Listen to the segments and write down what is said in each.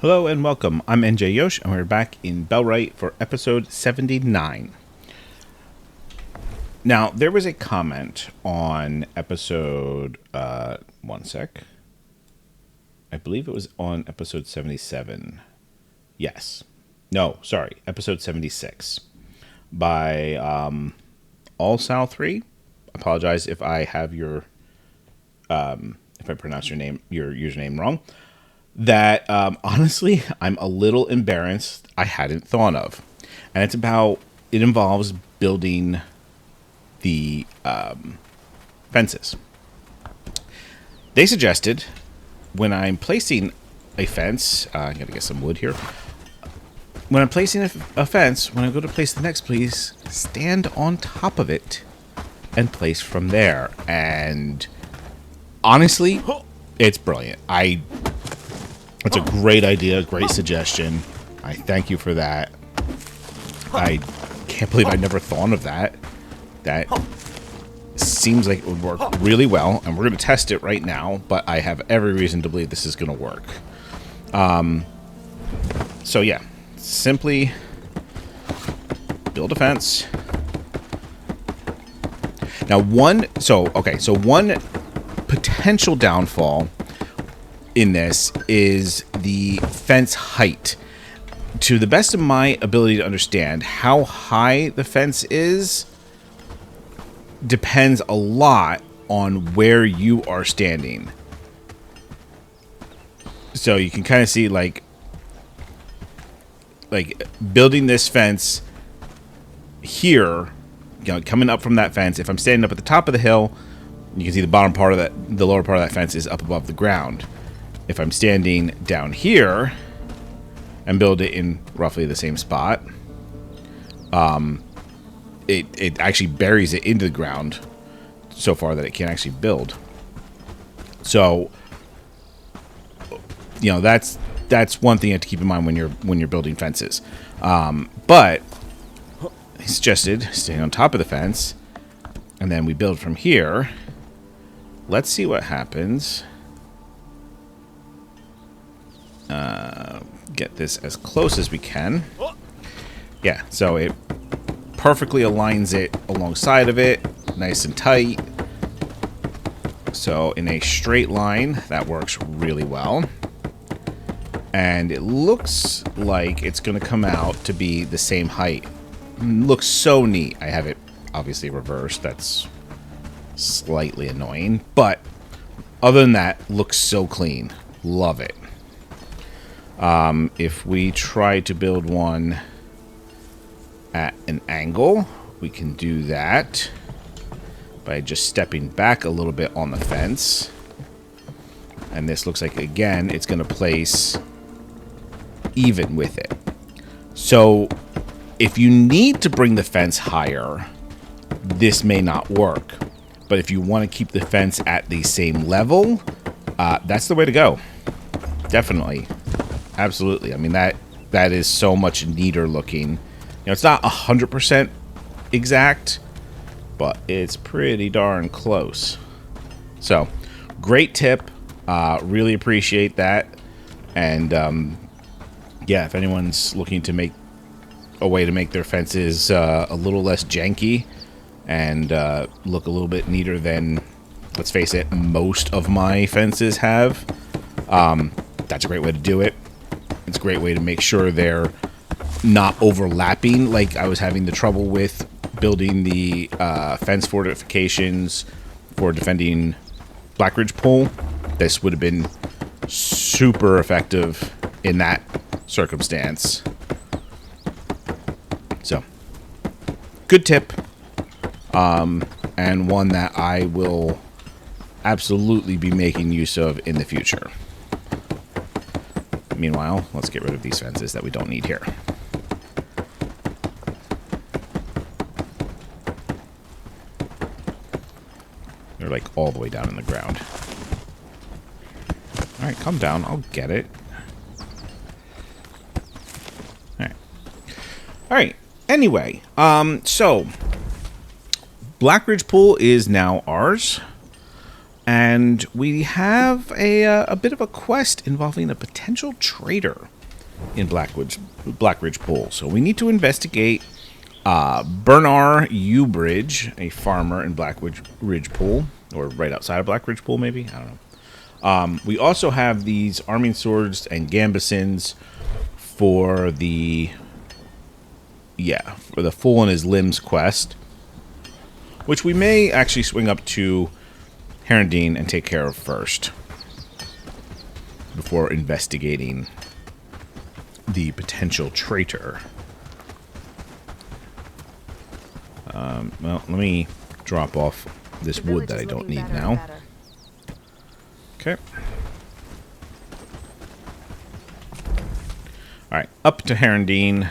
Hello and welcome. I'm NJ Yosh, and we're back in Bellwright for episode 79. Now, there was a comment on episode, one sec. I believe it was on episode 77. Yes. No, sorry, episode 76 by All Sal 3. Apologize if I have your, if I pronounce your username wrong. That honestly, I'm a little embarrassed I hadn't thought of. And it involves building the fences. They suggested when I'm placing a fence, I gotta get some wood here. When I'm placing a fence, when I go to place the next, please stand on top of it and place from there. And honestly, it's brilliant. It's a great idea, great suggestion. I thank you for that. I can't believe I never thought of that. That seems like it would work really well, and we're going to test it right now, but I have every reason to believe this is going to work. So yeah, simply build a fence. Now one potential downfall in this is the fence height. To the best of my ability to understand, how high the fence is depends a lot on where you are standing. So you can kind of see like building this fence here, coming up from that fence. If I'm standing up at the top of the hill, you can see the bottom part of the lower part of that fence is up above the ground. If I'm standing down here and build it in roughly the same spot, it actually buries it into the ground so far that it can't actually build. So, that's one thing you have to keep in mind when you're building fences. But he suggested staying on top of the fence, and then we build from here. Let's see what happens. Get this as close as we can. Yeah, so it perfectly aligns it alongside of it, nice and tight. So in a straight line, that works really well. And it looks like it's going to come out to be the same height. Looks so neat. I have it obviously reversed. That's slightly annoying, but other than that, looks so clean. Love it. If we try to build one at an angle, we can do that by just stepping back a little bit on the fence. And this looks like, again, it's going to place even with it. So if you need to bring the fence higher, this may not work. But if you want to keep the fence at the same level, that's the way to go. Definitely. Absolutely. I mean, that is so much neater looking. It's not 100% exact, but it's pretty darn close. So, great tip. Really appreciate that. And, yeah, if anyone's looking to make a way to make their fences a little less janky and look a little bit neater than, let's face it, most of my fences have, that's a great way to do it. It's a great way to make sure they're not overlapping. Like I was having the trouble with building the fence fortifications for defending Blackridgepool. This would have been super effective in that circumstance. So, good tip. And one that I will absolutely be making use of in the future. Meanwhile, let's get rid of these fences that we don't need here. They're like all the way down in the ground. Alright, calm down. I'll get it. Alright. Alright. Anyway, so Blackridgepool is now ours. And we have a bit of a quest involving a potential traitor in Blackridgepool. So we need to investigate Bernard Ubridge, a farmer in Blackridgepool, or right outside of Blackridgepool, maybe? I don't know. We also have these arming swords and gambesons for the Fool in His Limbs quest, which we may actually swing up to Herondine and take care of first before investigating the potential traitor. Well, let me drop off this wood that I don't need now. Okay. Alright, up to Herondine.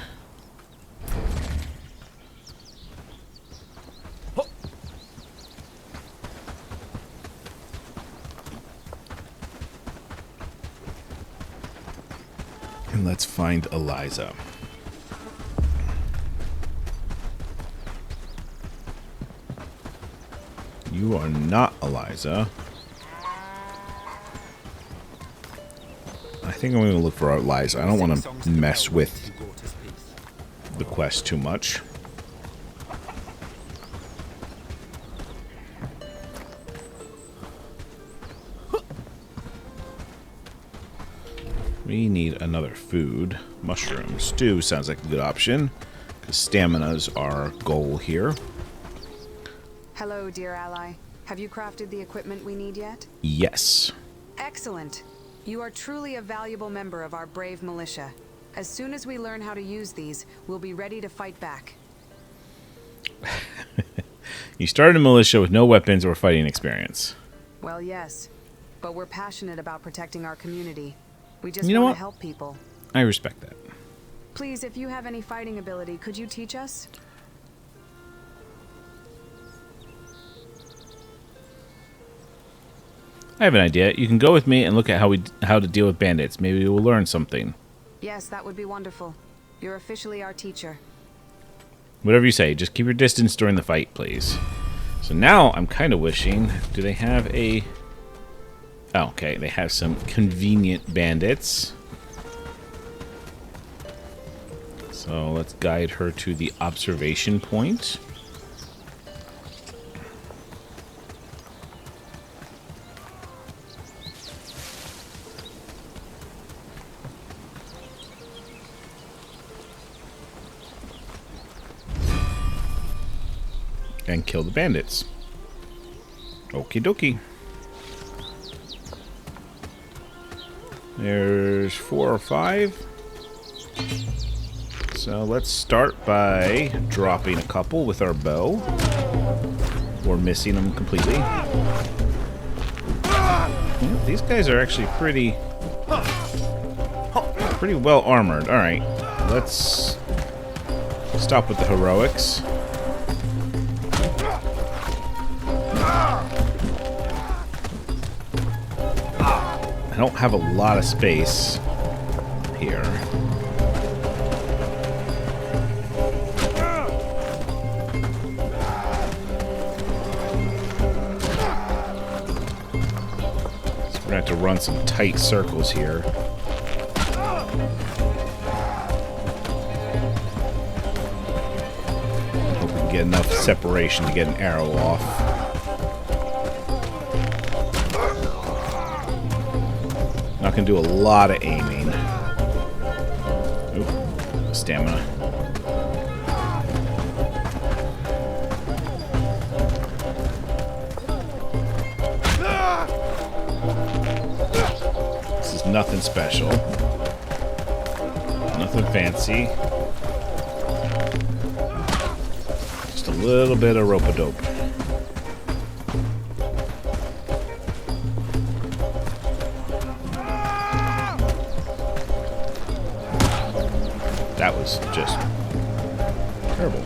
And let's find Eliza. You are not Eliza. I think I'm going to look for Eliza. I don't want to mess with the quest too much. We need another food. Mushroom stew sounds like a good option, because stamina's our goal here. Hello, dear ally. Have you crafted the equipment we need yet? Yes. Excellent. You are truly a valuable member of our brave militia. As soon as we learn how to use these, we'll be ready to fight back. You started a militia with no weapons or fighting experience. Well, yes. But we're passionate about protecting our community. We just You know want what? to help people. I respect that. Please, if you have any fighting ability, could you teach us? I have an idea. You can go with me and look at how to deal with bandits. Maybe we'll learn something. Yes, that would be wonderful. You're officially our teacher. Whatever you say. Just keep your distance during the fight, please. So now I'm kind of wishing... Do they have a... Oh, okay. They have some convenient bandits. So let's guide her to the observation point. And kill the bandits. Okie dokie. There's 4 or 5. So let's start by dropping a couple with our bow. Or missing them completely. Yeah, these guys are actually pretty well armored. Alright, let's stop with the heroics. I don't have a lot of space here. So we're going to have to run some tight circles here. Hope we can get enough separation to get an arrow off. Not going to do a lot of aiming. Oop, stamina. This is nothing special. Nothing fancy. Just a little bit of rope-a-dope. That was just terrible.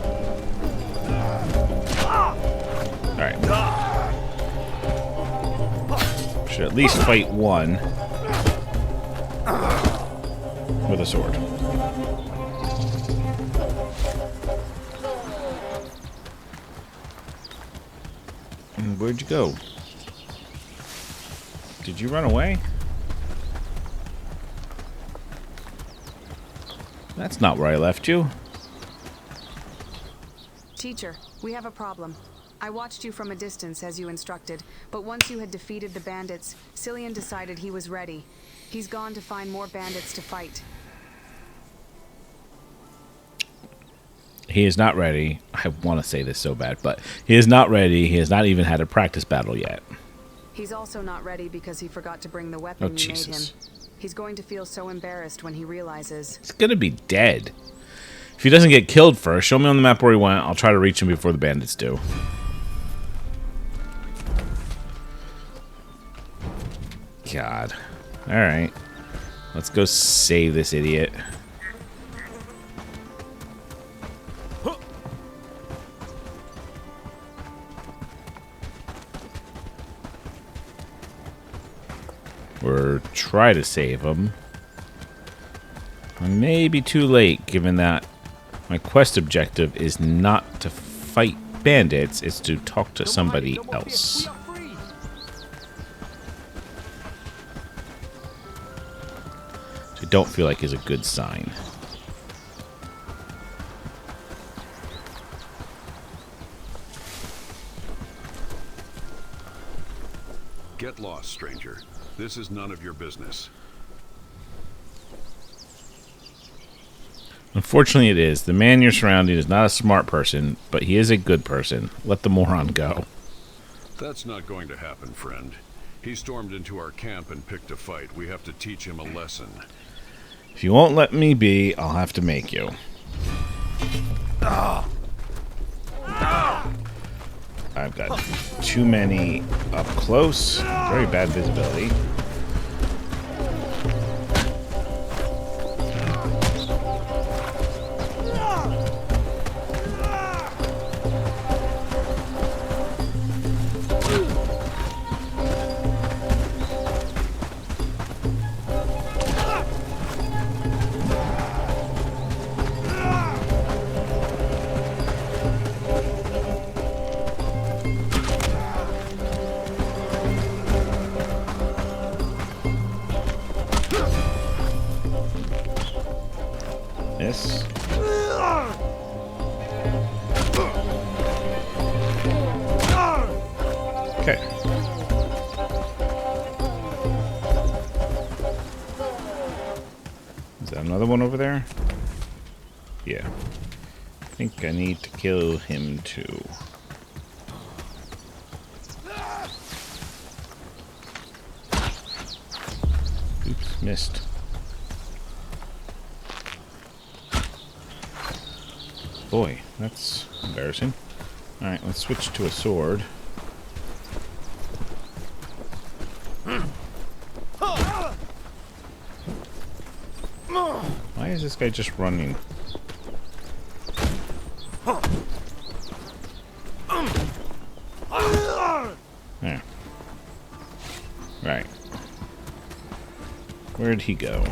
Alright. Should at least fight one with a sword. And where'd you go? Did you run away? That's not where I left you. Teacher, we have a problem. I watched you from a distance as you instructed, but once you had defeated the bandits, Cillian decided he was ready. He's gone to find more bandits to fight. He is not ready. I want to say this so bad, but he is not ready. He has not even had a practice battle yet. He's also not ready because he forgot to bring the weapon you made him. He's going to feel so embarrassed when he realizes. He's going to be dead. If he doesn't get killed first, show me on the map where he went. I'll try to reach him before the bandits do. God. Alright. Let's go save this idiot. Or try to save him. I may be too late, given that my quest objective is not to fight bandits, it's to talk to somebody else. Which I don't feel like is a good sign. Get lost, stranger. This is none of your business. Unfortunately, it is. The man you're surrounding is not a smart person, but he is a good person. Let the moron go. That's not going to happen, friend. He stormed into our camp and picked a fight. We have to teach him a lesson. If you won't let me be, I'll have to make you. I've got too many up close. Very bad visibility. This. Okay. Is that another one over there? Yeah. I think I need to kill him too. Oops, missed. Boy, that's embarrassing. Alright, let's switch to a sword. Why is this guy just running? There. Right. Where'd he go?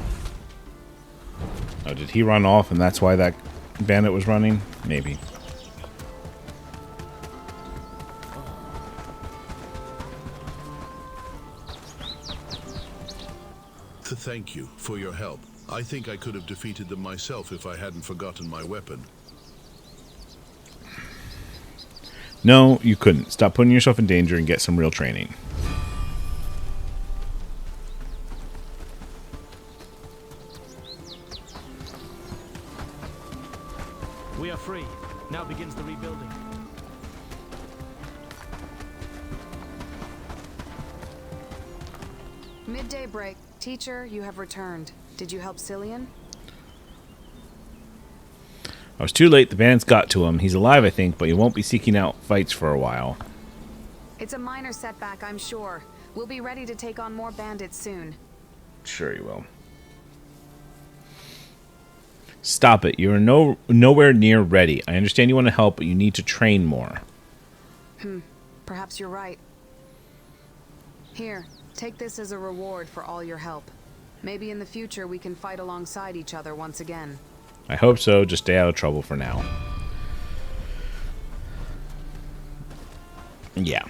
Oh, did he run off and that's why that bandit was running? Maybe. Thank you for your help. I think I could have defeated them myself if I hadn't forgotten my weapon. No, you couldn't. Stop putting yourself in danger and get some real training. We are free. Now begins the rebuilding. Midday break. Teacher, you have returned. Did you help Cillian? I was too late. The bandits got to him. He's alive, I think, but he won't be seeking out fights for a while. It's a minor setback, I'm sure. We'll be ready to take on more bandits soon. Sure he will. Stop it. You're nowhere near ready. I understand you want to help, but you need to train more. Perhaps you're right. Here, take this as a reward for all your help. Maybe in the future we can fight alongside each other once again. I hope so. Just stay out of trouble for now. Yeah.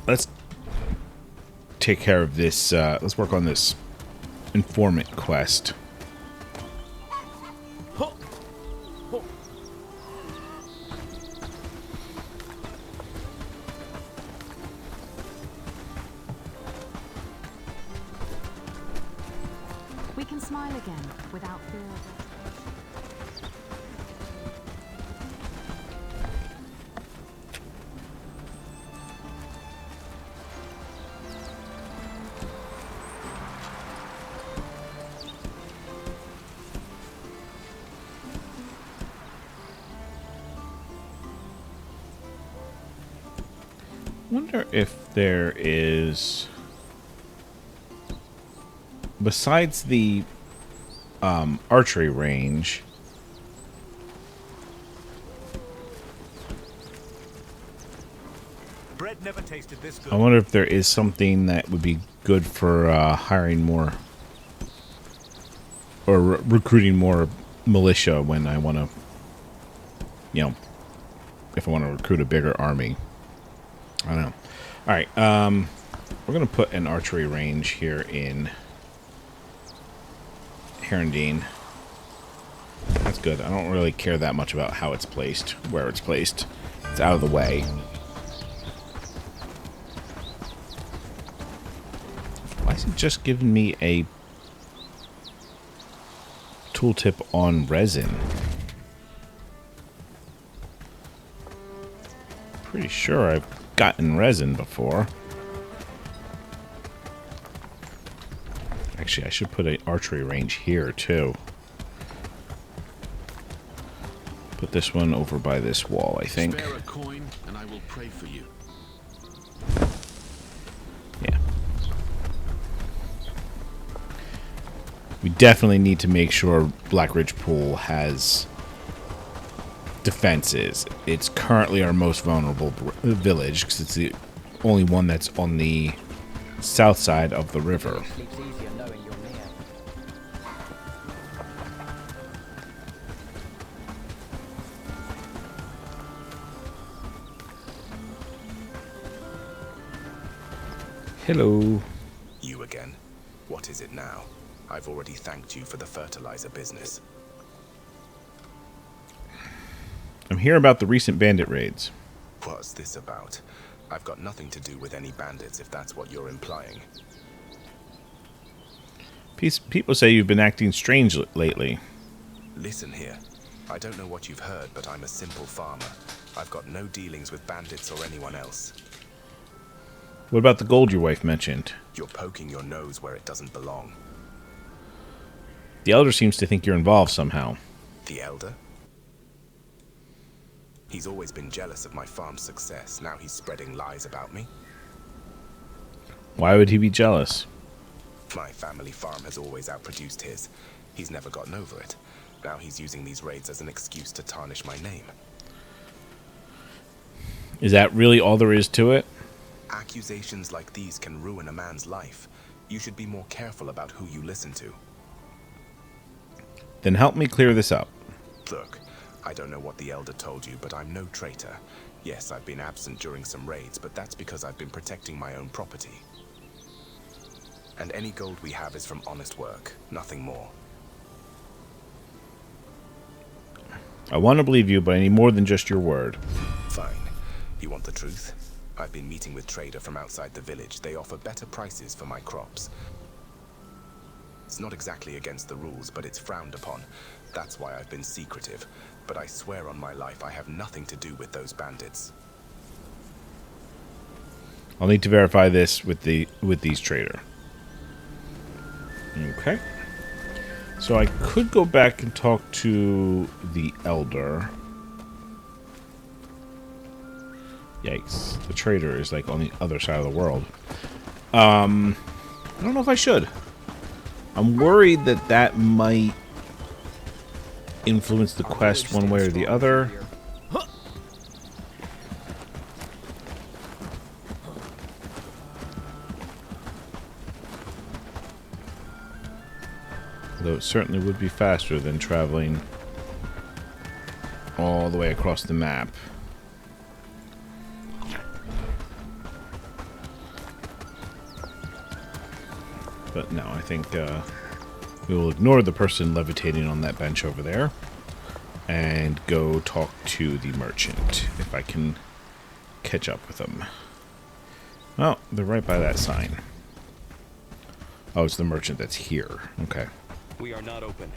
let's take care of this. Let's work on this informant quest. We can smile again without fear of Wonder if there is, besides the archery range, Bread never tasted this good. I wonder if there is something that would be good for hiring more or recruiting more militia when I want to, you know, if I want to recruit a bigger army. I don't know. All right, we're going to put an archery range here in Herondine. That's good. I don't really care that much about how it's placed, where it's placed. It's out of the way. Why is it just giving me a tooltip on resin? Pretty sure I've gotten resin before. Actually, I should put an archery range here too. Put this one over by this wall, I think. Spare a coin, and I will pray for you. Yeah. We definitely need to make sure Blackridgepool has defenses. It's currently our most vulnerable village because it's the only one that's on the south side of the river. Hello. You again? What is it now? I've already thanked you for the fertilizer business. I'm here about the recent bandit raids. What's this about? I've got nothing to do with any bandits, if that's what you're implying. People say you've been acting strange lately. Listen here. I don't know what you've heard, but I'm a simple farmer. I've got no dealings with bandits or anyone else. What about the gold your wife mentioned? You're poking your nose where it doesn't belong. The Elder seems to think you're involved somehow. The Elder? He's always been jealous of my farm's success. Now he's spreading lies about me. Why would he be jealous? My family farm has always outproduced his. He's never gotten over it. Now he's using these raids as an excuse to tarnish my name. Is that really all there is to it? Accusations like these can ruin a man's life. You should be more careful about who you listen to. Then help me clear this up. Look, I don't know what the Elder told you, but I'm no traitor. Yes, I've been absent during some raids, but that's because I've been protecting my own property. And any gold we have is from honest work, nothing more. I want to believe you, but I need more than just your word. Fine. You want the truth? I've been meeting with trader from outside the village. They offer better prices for my crops. It's not exactly against the rules, but it's frowned upon. That's why I've been secretive. But I swear on my life I have nothing to do with those bandits. I'll need to verify this with these trader. Okay. So I could go back and talk to the Elder. Yikes. The trader is like on the other side of the world. I don't know if I should. I'm worried that that might influence the quest one way or the other. Though it certainly would be faster than traveling all the way across the map. But no, I think we will ignore the person levitating on that bench over there and go talk to the merchant, if I can catch up with them. Oh, they're right by that sign. Oh, it's the merchant that's here. Okay. We are not open.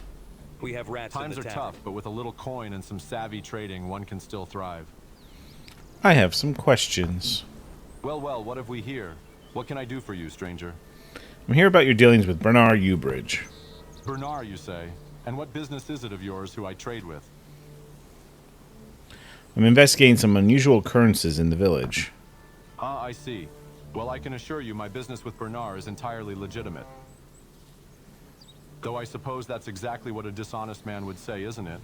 We have rats in the Times are tavern. tough, but with a little coin and some savvy trading, one can still thrive. I have some questions. Well, what have we here? What can I do for you, stranger? I'm here about your dealings with Bernard Ubridge. Bernard, you say? And what business is it of yours who I trade with? I'm investigating some unusual occurrences in the village. Ah, I see. Well, I can assure you my business with Bernard is entirely legitimate. Though I suppose that's exactly what a dishonest man would say, isn't it?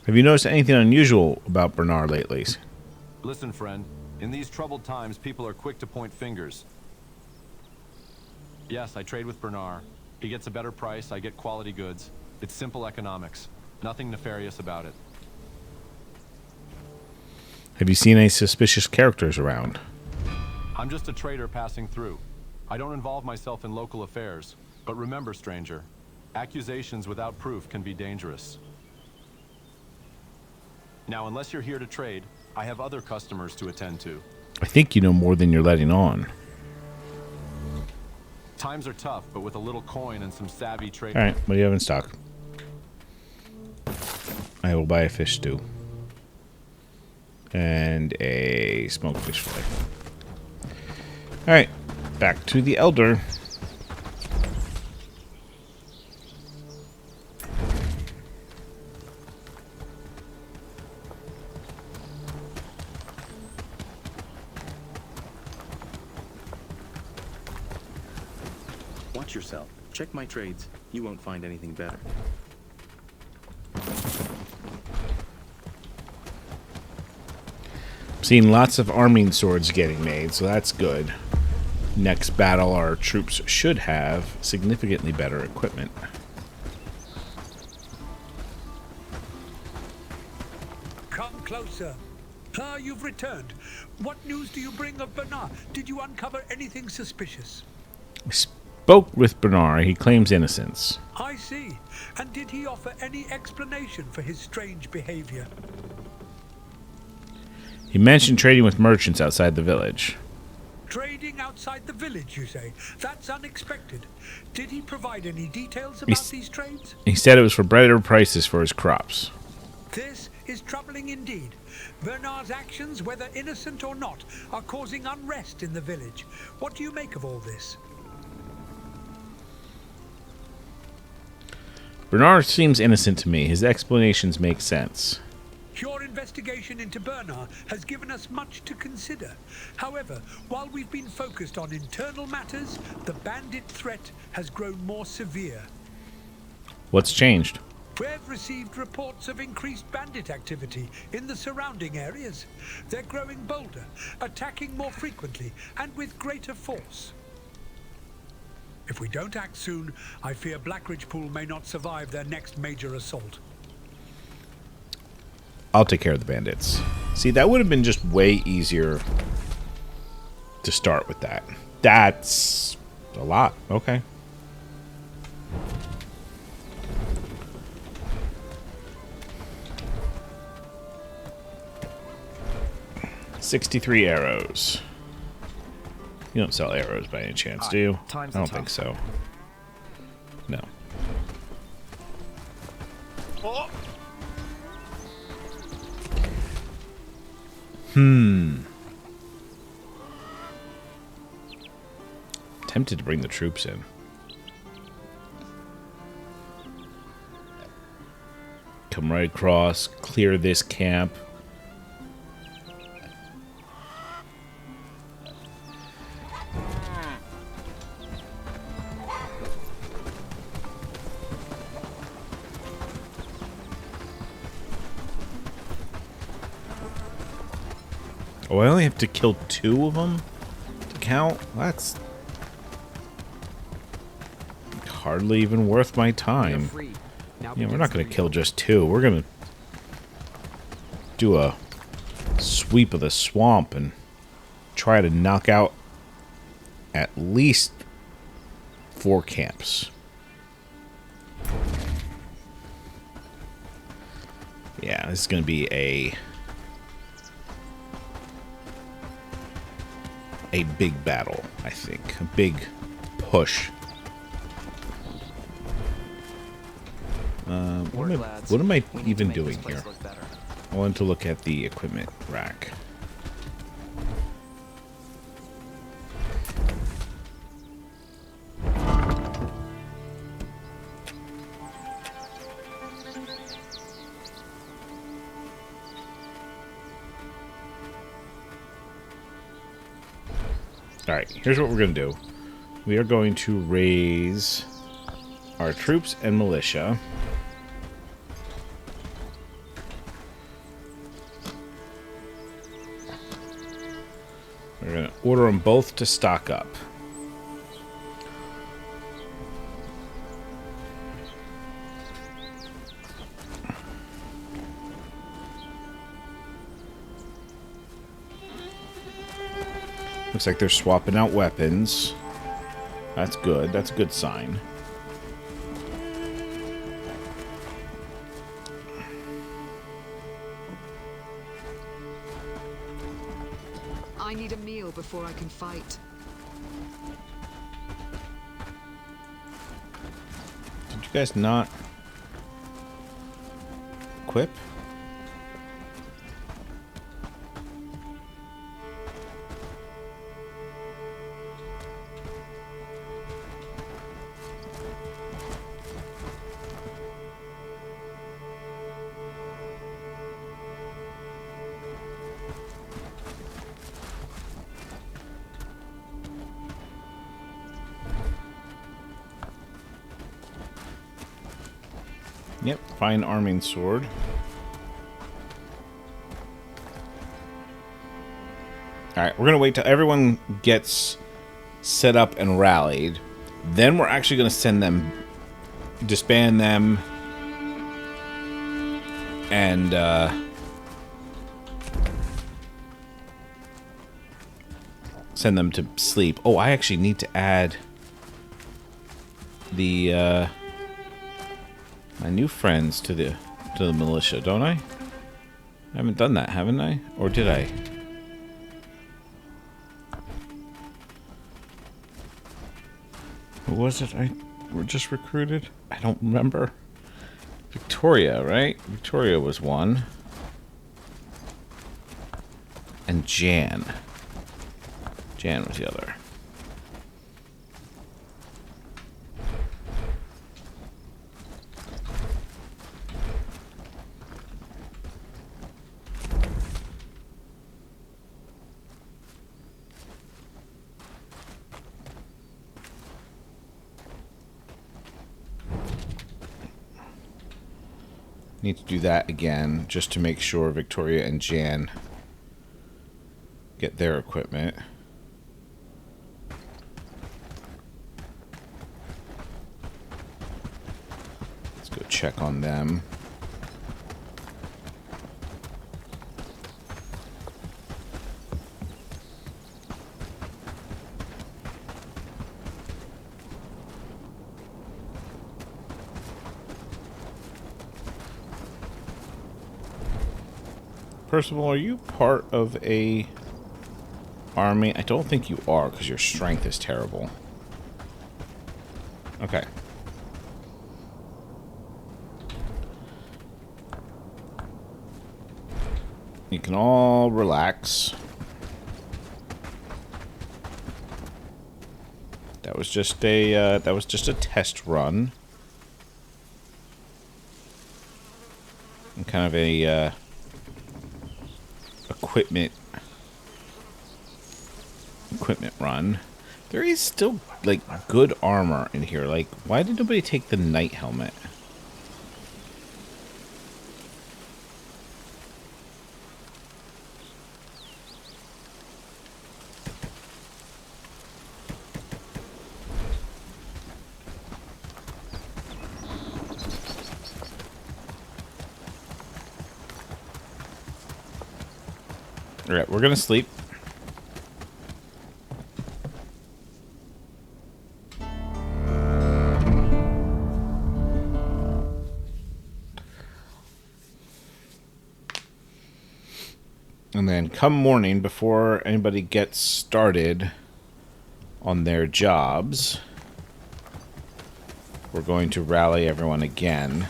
Have you noticed anything unusual about Bernard lately? Listen, friend. In these troubled times, people are quick to point fingers. Yes, I trade with Bernard. He gets a better price, I get quality goods. It's simple economics. Nothing nefarious about it. Have you seen any suspicious characters around? I'm just a trader passing through. I don't involve myself in local affairs. But remember, stranger, accusations without proof can be dangerous. Now, unless you're here to trade, I have other customers to attend to. I think you know more than you're letting on. Times are tough, but with a little coin and some savvy trade... Alright, what do you have in stock? I will buy a fish stew. And a smoked fish fillet. Alright, back to the Elder. Watch yourself. Check my trades. You won't find anything better. Seen lots of arming swords getting made, so that's good. Next battle, our troops should have significantly better equipment. Come closer. Ah, you've returned. What news do you bring of Bernard? Did you uncover anything suspicious? I spoke with Bernard. He claims innocence. I see. And did he offer any explanation for his strange behavior? He mentioned trading with merchants outside the village. Trading outside the village, you say? That's unexpected. Did he provide any details about these trades? He said it was for better prices for his crops. This is troubling indeed. Bernard's actions, whether innocent or not, are causing unrest in the village. What do you make of all this? Bernard seems innocent to me. His explanations make sense. Your investigation into Bernard has given us much to consider. However, while we've been focused on internal matters, the bandit threat has grown more severe. What's changed? We've received reports of increased bandit activity in the surrounding areas. They're growing bolder, attacking more frequently, and with greater force. If we don't act soon, I fear Blackridgepool may not survive their next major assault. I'll take care of the bandits. See, that would have been just way easier to start with that. That's a lot. Okay. $63 arrows. You don't sell arrows by any chance, do you? I don't think so. No. Oh. Tempted to bring the troops in. Come right across, clear this camp. Oh, I only have to kill 2 of them to count? That's hardly even worth my time. Yeah, we're not going to kill just 2. We're going to do a sweep of the swamp and try to knock out at least 4 camps. Yeah, this is going to be a big battle, I think. A big push. What am I even doing here? I wanted to look at the equipment rack. Alright, here's what we're going to do. We are going to raise our troops and militia. We're going to order them both to stock up. Looks like they're swapping out weapons. That's good. That's a good sign. I need a meal before I can fight. Did you guys not equip? Yep, fine arming sword. Alright, we're going to wait till everyone gets set up and rallied. Then we're actually going to send them, disband them, and send them to sleep. Oh, I actually need to add the my new friends to the militia, don't I? I haven't done that, haven't I? Or did I? Who was it I were just recruited? I don't remember. Victoria, right? Victoria was one. And Jan. Jan was the other. Need to do that again just to make sure Victoria and Jan get their equipment. Let's go check on them. Percival, are you part of a army? I don't think you are, because your strength is terrible. Okay. You can all relax. That was just a test run. And kind of a equipment run. There is still like good armor in here. Like, why did nobody take the knight helmet? Alright, we're gonna sleep. And then come morning, before anybody gets started on their jobs, we're going to rally everyone again.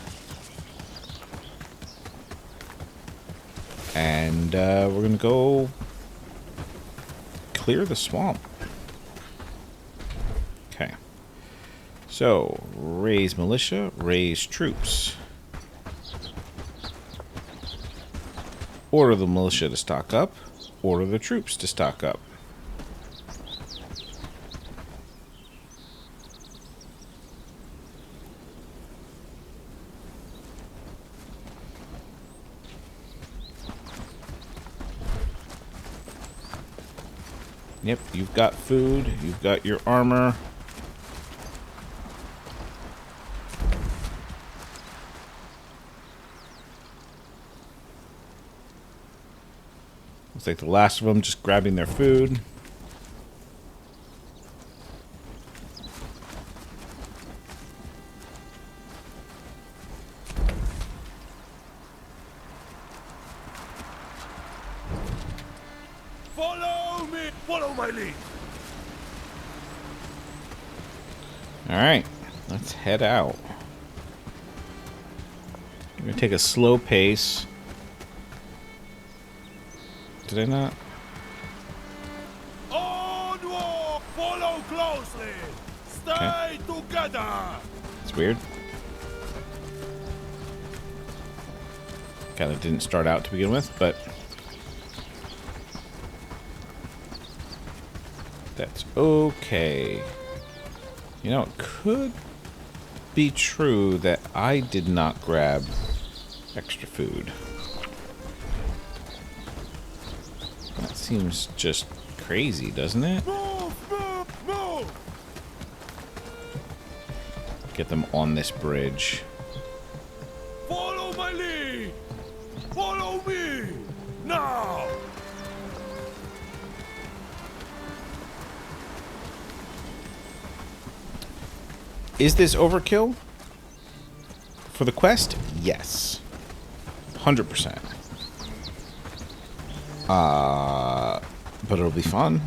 And we're going to go clear the swamp. Okay. So, raise militia, raise troops. Order the militia to stock up. Order the troops to stock up. Yep, you've got food, you've got your armor. Looks like the last of them just grabbing their food. Follow me! Follow my lead! Alright, let's head out. I'm going to take a slow pace. Did I not? Onward! Follow closely! Stay together! It's weird. Kind of didn't start out to begin with, but that's okay. You know, it could be true that I did not grab extra food. That seems just crazy, doesn't it? Move! Move! Move! Get them on this bridge. Follow my lead! Follow me! Now! Is this overkill? For the quest? Yes. 100%. But it'll be fun.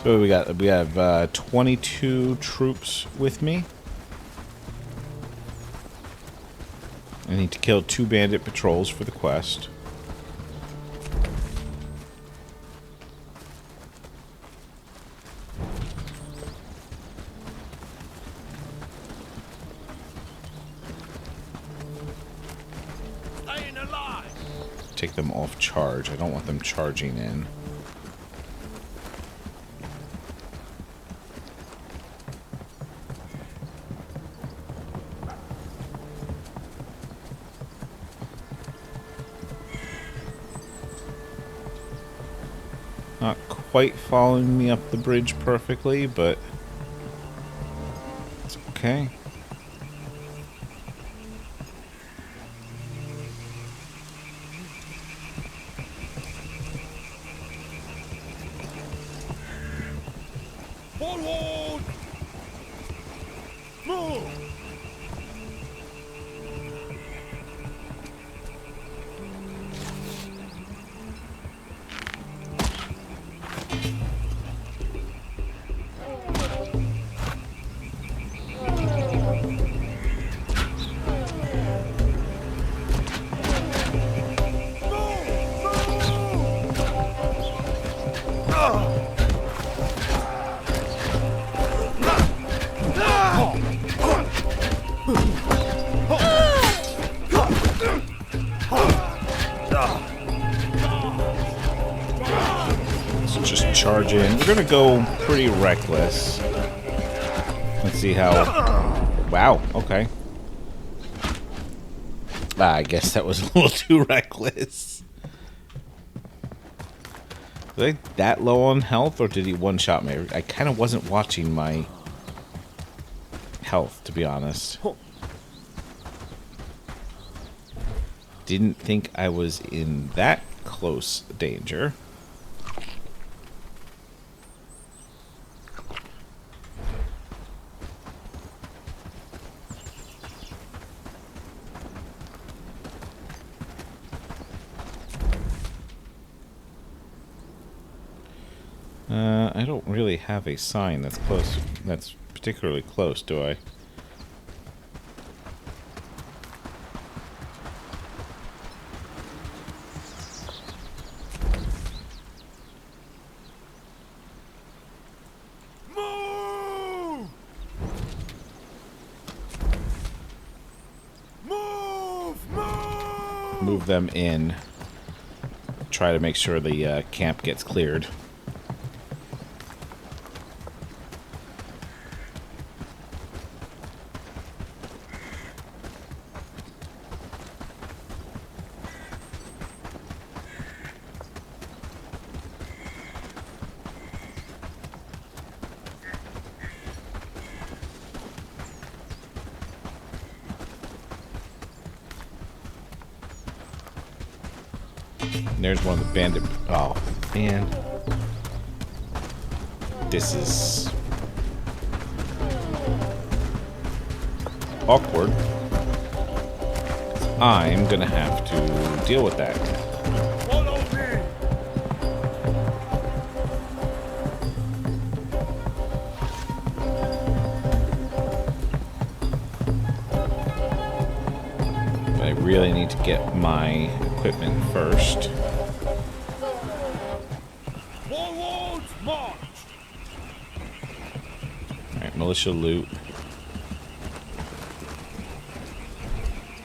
So we have 22 troops with me. I need to kill 2 bandit patrols for the quest. Staying alive! Take them off charge. I don't want them charging in. Not quite following me up the bridge perfectly, but it's okay. Forward! Move! Charge in. We're gonna go pretty reckless. Let's see how. Wow, okay. I guess that was a little too reckless. Was I that low on health, or did he one-shot me? I kind of wasn't watching my health, to be honest. Didn't think I was in that close danger. I don't really have a sign that's close. That's particularly close, do I? Move! Move! Move! Move them in. Try to make sure the camp gets cleared. There's one of the bandit. Oh, man. This is awkward. I'm gonna have to deal with that. Follow me! But I really need to get my equipment first. Forward march! Alright, militia loot.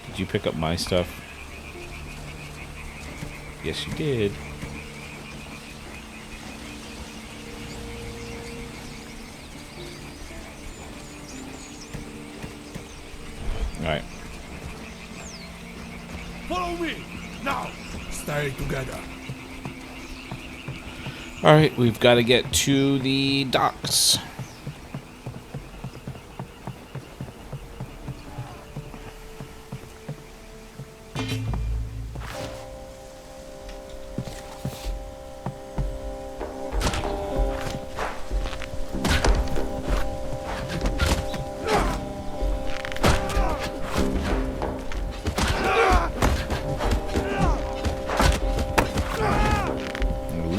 Did you pick up my stuff? Yes, you did. Alright. Follow me! Now! Stay together. Alright, we've got to get to the docks.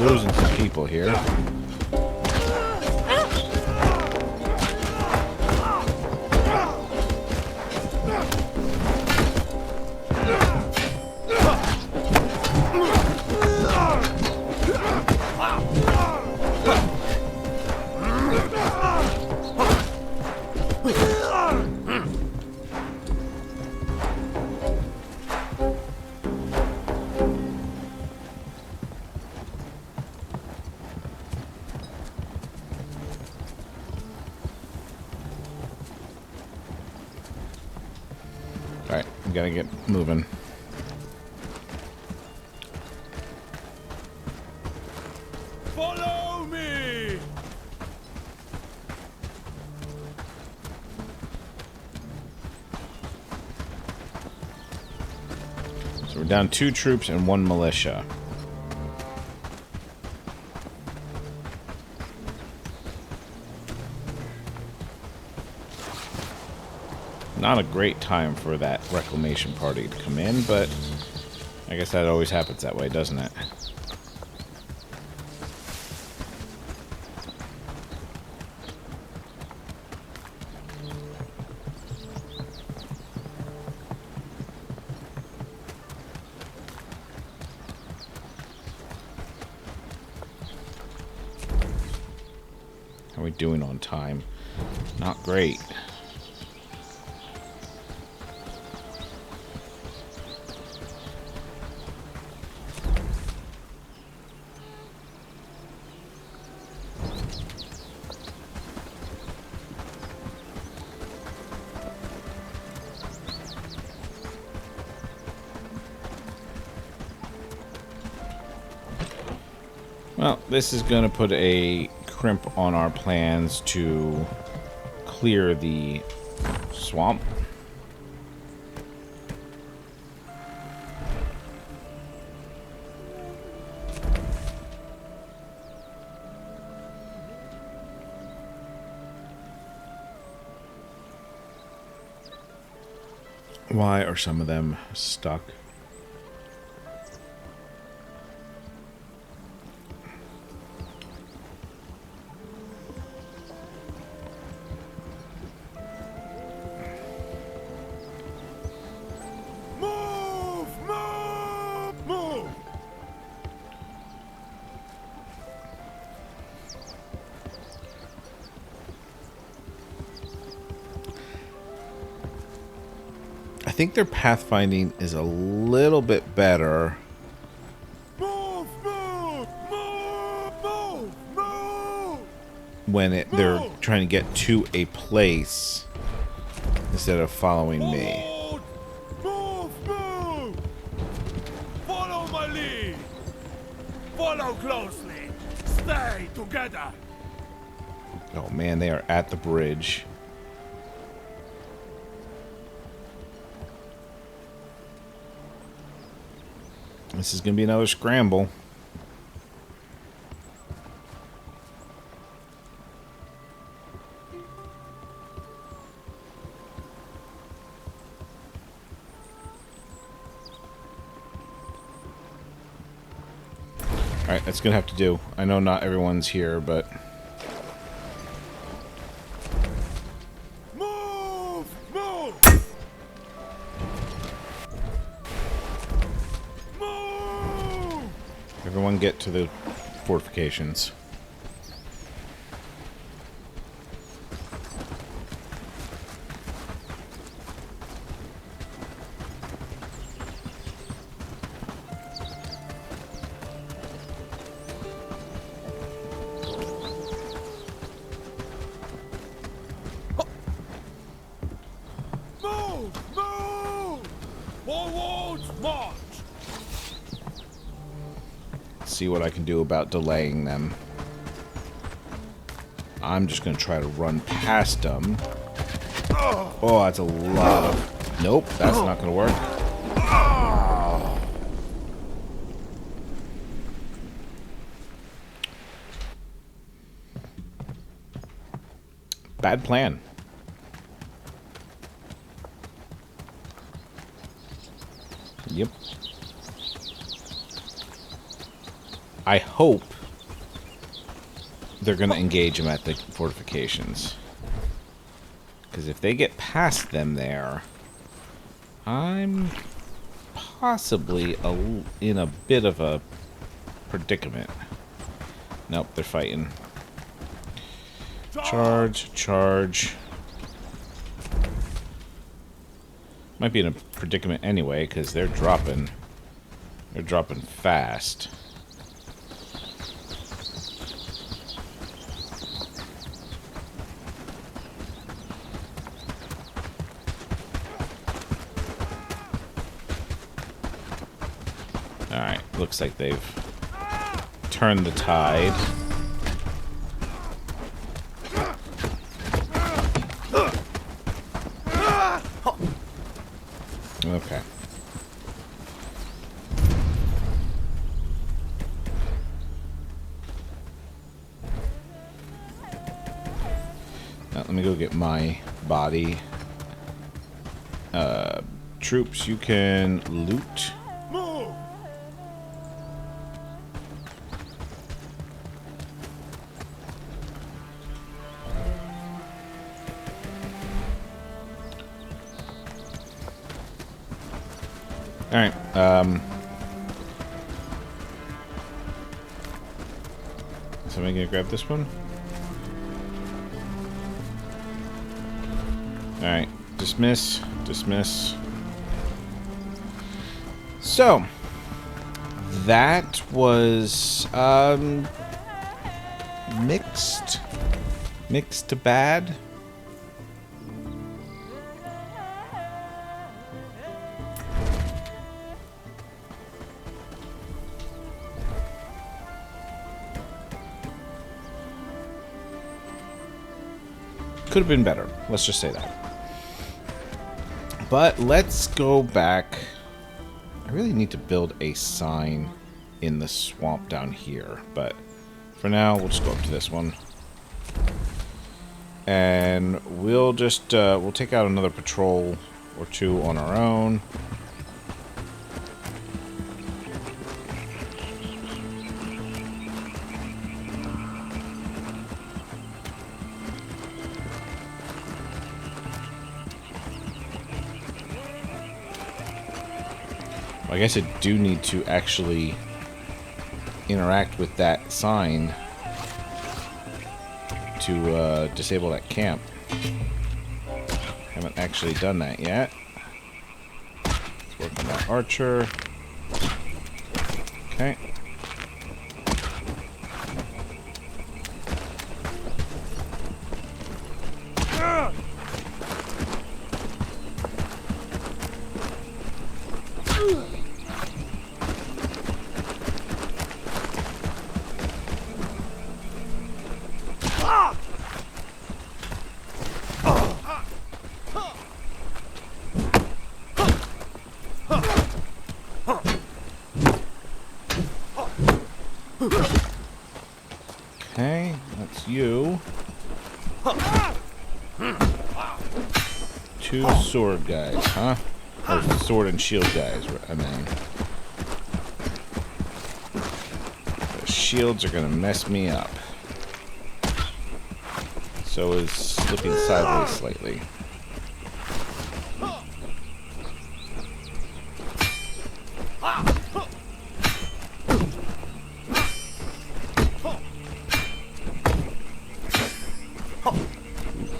We're losing some people here. Alright, we gotta get moving. Follow me! So we're down 2 troops and 1 militia. Not a great time for that reclamation party to come in, but I guess that always happens that way, doesn't it? How are we doing on time? Not great. Well, this is going to put a crimp on our plans to clear the swamp. Why are some of them stuck? I think their pathfinding is a little bit better. When they're trying to get to a place instead of following me. Follow my lead. Follow closely. Stay together. Oh man, they are at the bridge. This is going to be another scramble. Alright, that's going to have to do. I know not everyone's here, but... Everyone get to the fortifications. Move! Move! Forward march! See what I can do about delaying them. I'm just going to try to run past them. Oh, that's a lot of... Nope, that's not going to work. Bad plan. Yep. I hope they're going to engage him at the fortifications. Because if they get past them there, I'm possibly in a bit of a predicament. Nope, they're fighting. Charge, charge. Might be in a predicament anyway, because they're dropping. They're dropping fast. Alright, looks like they've turned the tide. Okay. Now, let me go get my body. Troops, you can loot. Alright, somebody gonna grab this one? Alright, dismiss, dismiss. So, that was, mixed to bad. Could have been better. Let's just say that. But let's go back. I really need to build a sign in the swamp down here. But for now, we'll just go up to this one. And we'll just, we'll take out another patrol or 2 on our own. I guess I do need to actually interact with that sign to disable that camp. Haven't actually done that yet. Let's work on that archer. Okay. Okay, that's you. 2 sword guys, huh? Or sword and shield guys, I mean. The shields are gonna mess me up. So is slipping sideways slightly.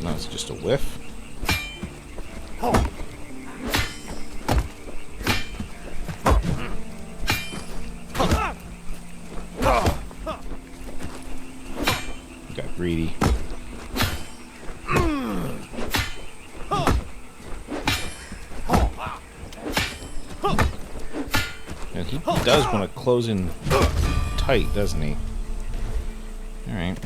No, it's just a whiff. Got greedy. And he does want to close in tight, doesn't he? Alright.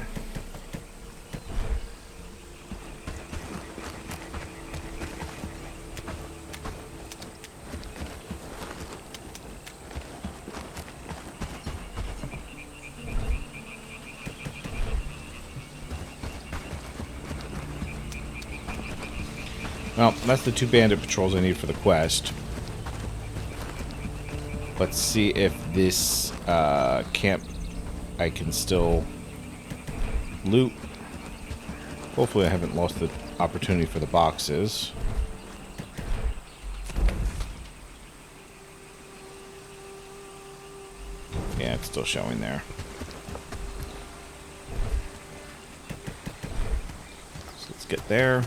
Well, that's the 2 bandit patrols I need for the quest. Let's see if this camp I can still loot. Hopefully I haven't lost the opportunity for the boxes. Yeah, it's still showing there. So let's get there.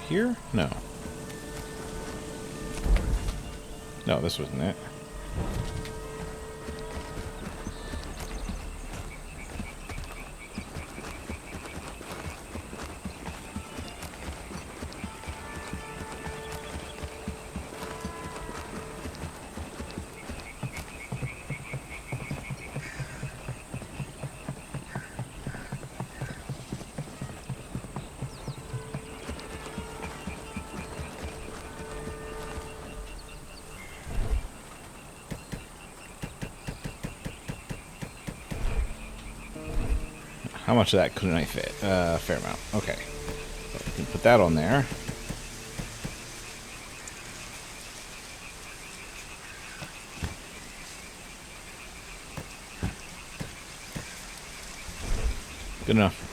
Here? No. No, this wasn't it. How much of that couldn't I fit? Fair amount. Okay. So we can put that on there. Good enough.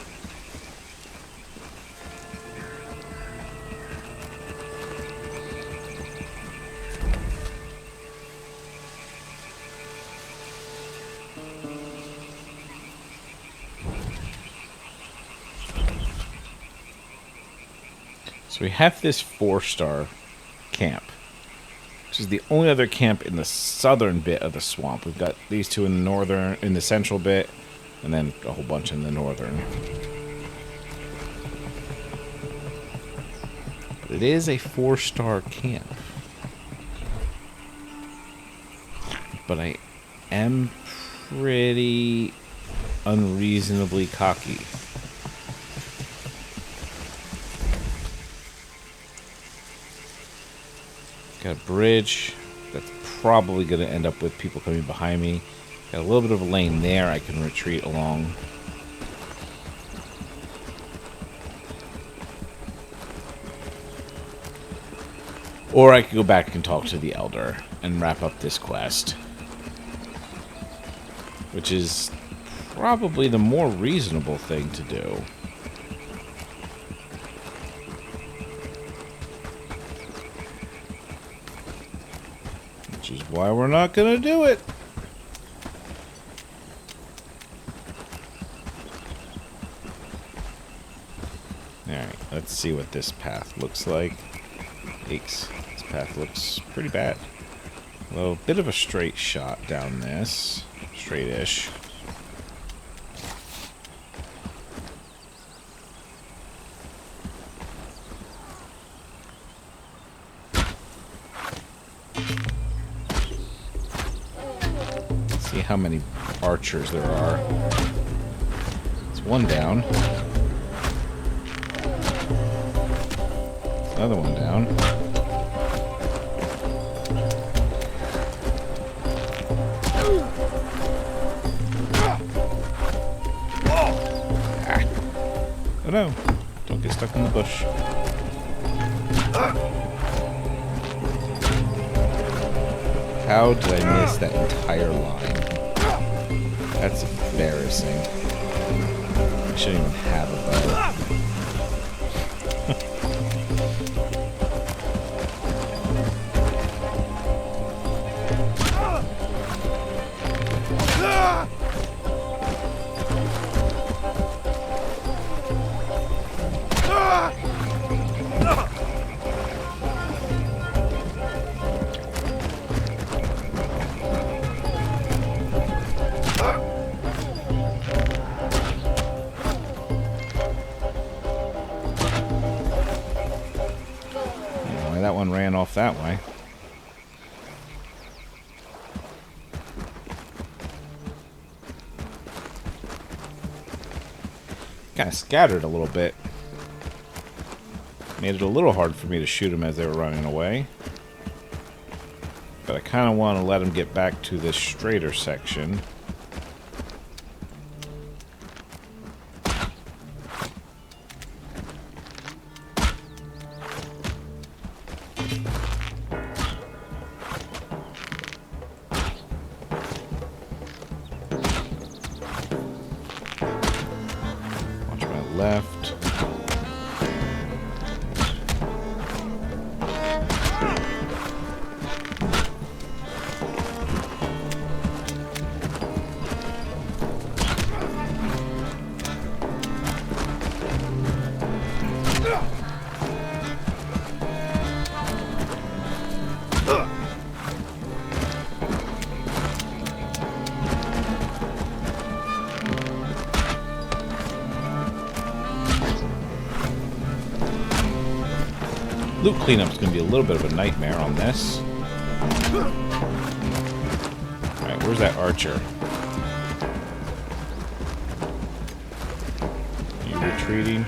So we have this 4-star camp, which is the only other camp in the southern bit of the swamp. We've got these 2 in the northern, in the central bit, and then a whole bunch in the northern. But it is a 4-star camp. But I am pretty unreasonably cocky. Got a bridge. That's probably going to end up with people coming behind me. Got a little bit of a lane there I can retreat along. Or I could go back and talk to the Elder and wrap up this quest. Which is probably the more reasonable thing to do. Which is why we're not going to do it. Alright, let's see what this path looks like. Yikes. This path looks pretty bad. Well, a bit of a straight shot down this. Straight-ish. See how many archers there are. It's one down. Another one down. Ah. Oh no. Don't get stuck in the bush. How did I miss that entire line? That's embarrassing. I shouldn't even have a bow. That one ran off that way. Kind of scattered a little bit. Made it a little hard for me to shoot them as they were running away. But I kind of want to let them get back to this straighter section. Left. Loot cleanup's going to be a little bit of a nightmare on this. Alright, where's that archer? You retreating?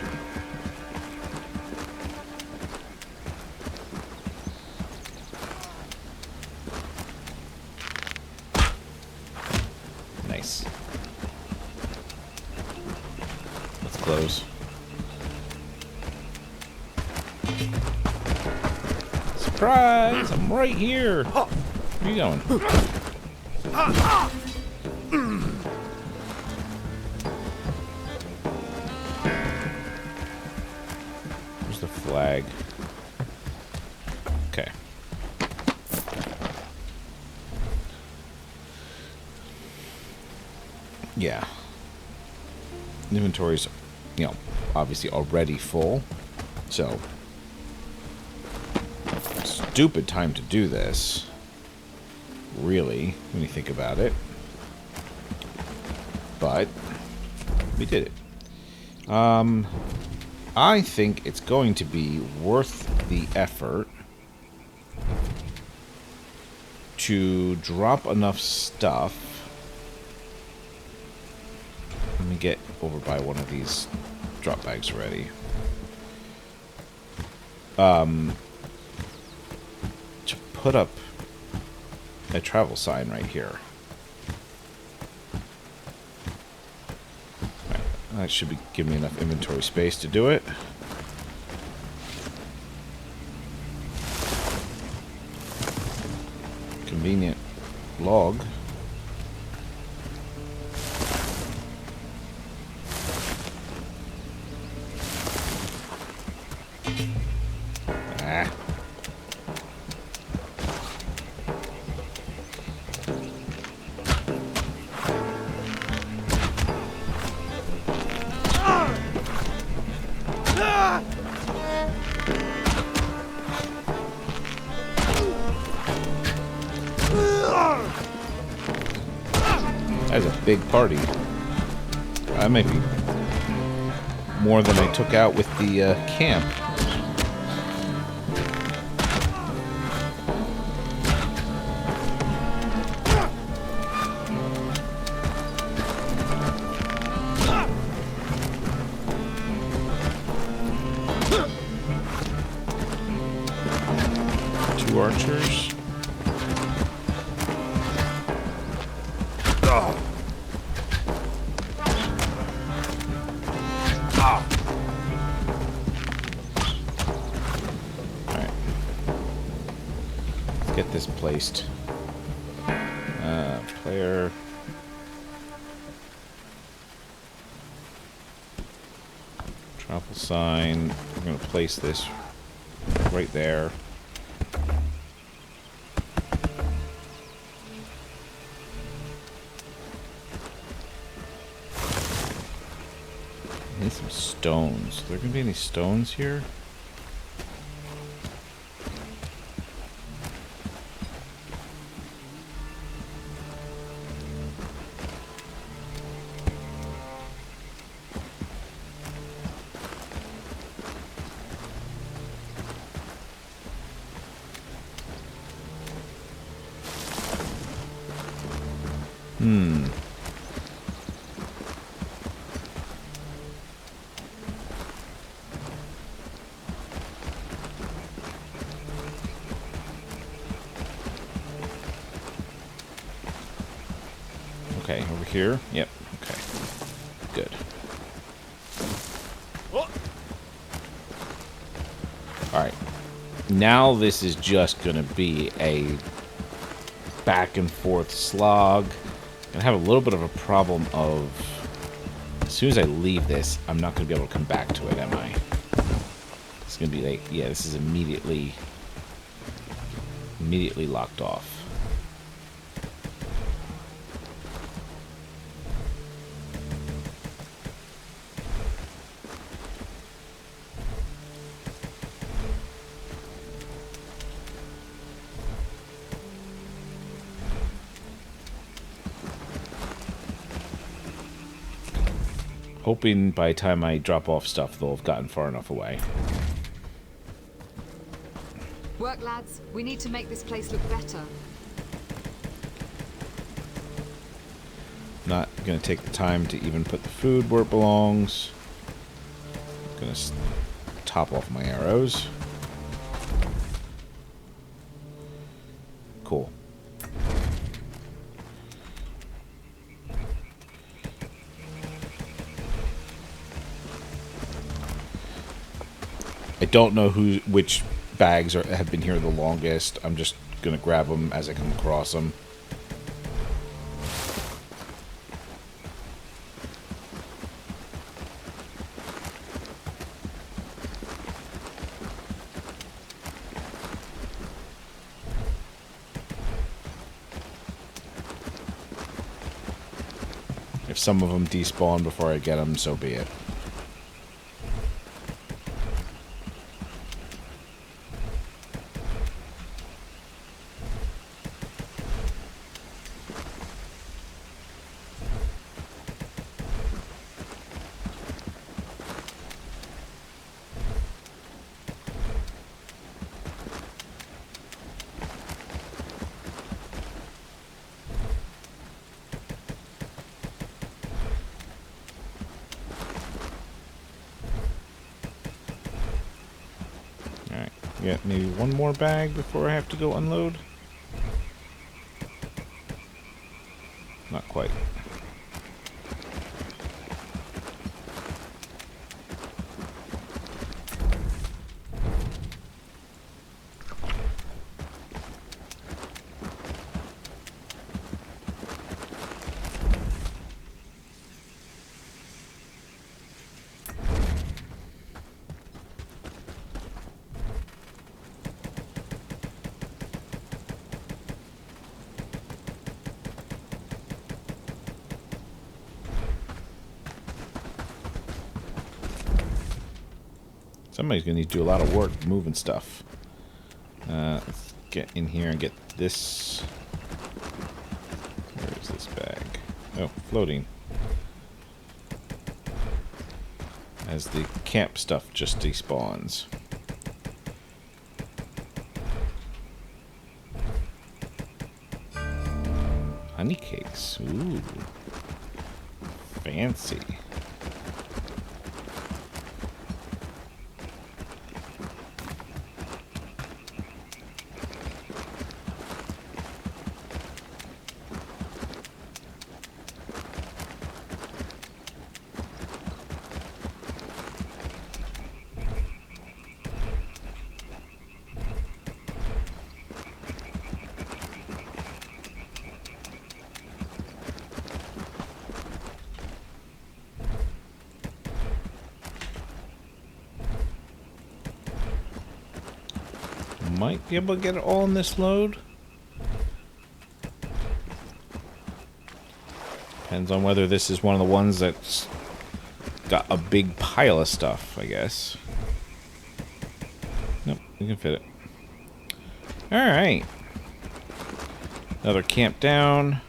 Nice. Let's close. Surprise! I'm right here! Where are you going? Where's the flag? Okay. Yeah. Inventory's, obviously already full. So... stupid time to do this, really, when you think about it. But we did it. I think it's going to be worth the effort to drop enough stuff Let me get over by one of these drop bags already. To put up a travel sign right here. Right, that should be giving me enough inventory space to do it. Convenient log. Ah. That's a big party. That might be more than I took out with the camp. Two archers. Get this placed. Player. Travel sign. I'm going to place this right there. I need some stones. Are there going to be any stones here? Okay, over here. Yep. Okay. Good. Alright. Now this is just going to be a back and forth slog. Gonna have a little bit of a problem of as soon as I leave this, I'm not going to be able to come back to it, am I? It's going to be like, yeah, this is immediately locked off. Hoping by the time I drop off stuff, they'll have gotten far enough away. Work, lads. We need to make this place look better. Not going to take the time to even put the food where it belongs. Going to top off my arrows. Cool. I don't know which bags have been here the longest. I'm just going to grab them as I come across them. If some of them despawn before I get them, so be it. get maybe one more bag before I have to go unload? Not quite. Somebody's gonna need to do a lot of work moving stuff. Let's get in here and get this. Where is this bag? Oh, floating. As the camp stuff just despawns. Honey cakes. Ooh. Fancy. Might be able to get it all in this load. Depends on whether this is one of the ones that's got a big pile of stuff, I guess. Nope, we can fit it. Alright. Another camp down.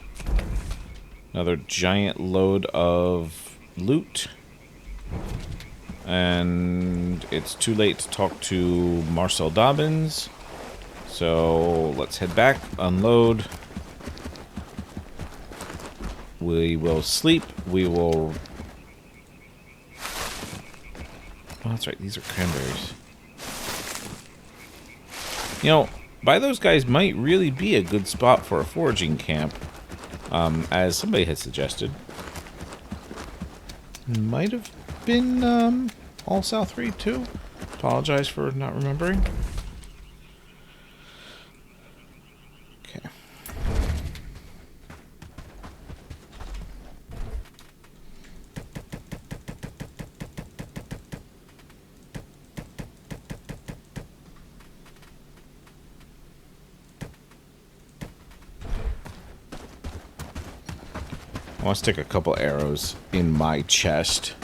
Another giant load of loot. And it's too late to talk to Marcel Dobbins. So let's head back, unload. We will sleep. We will... Oh, that's right. These are cranberries. You know, by those guys might really be a good spot for a foraging camp. As somebody had suggested. Might have been All South Reed too. Apologize for not remembering. Okay. I want to stick a couple arrows in my chest.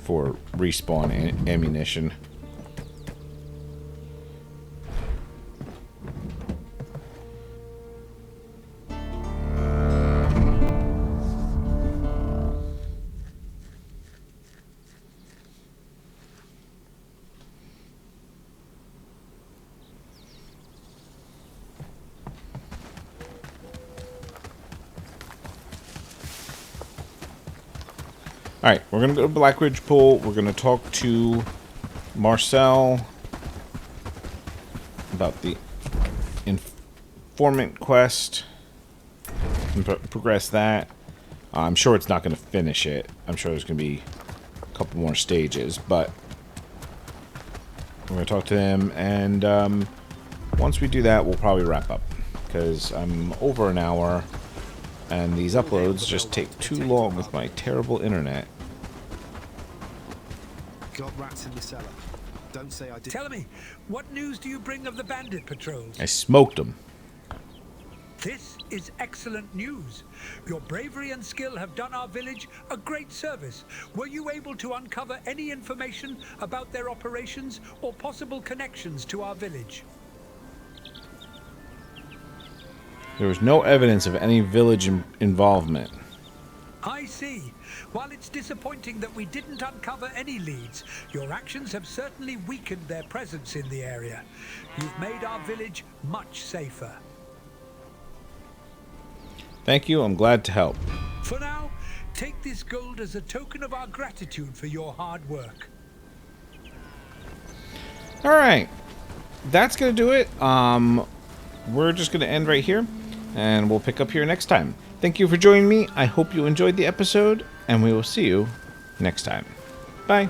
For respawn ammunition. Alright, we're going to go to Blackridgepool. We're going to talk to Marcel about the informant quest and progress that. I'm sure it's not going to finish it. I'm sure there's going to be a couple more stages, but we're going to talk to them, and once we do that, we'll probably wrap up, because I'm over an hour, and these uploads just take too long with my terrible internet. Got rats in the cellar. Don't say I did. Tell me, what news do you bring of the bandit patrols? I smoked them. This is excellent news. Your bravery and skill have done our village a great service. Were you able to uncover any information about their operations or possible connections to our village? There was no evidence of any village involvement. I see. While it's disappointing that we didn't uncover any leads, your actions have certainly weakened their presence in the area. You've made our village much safer. Thank you. I'm glad to help. For now, Take this gold as a token of our gratitude for your hard work. All right, that's gonna do it. We're just gonna end right here, and we'll pick up here next time. Thank you for joining me. I hope you enjoyed the episode, and we will see you next time. Bye.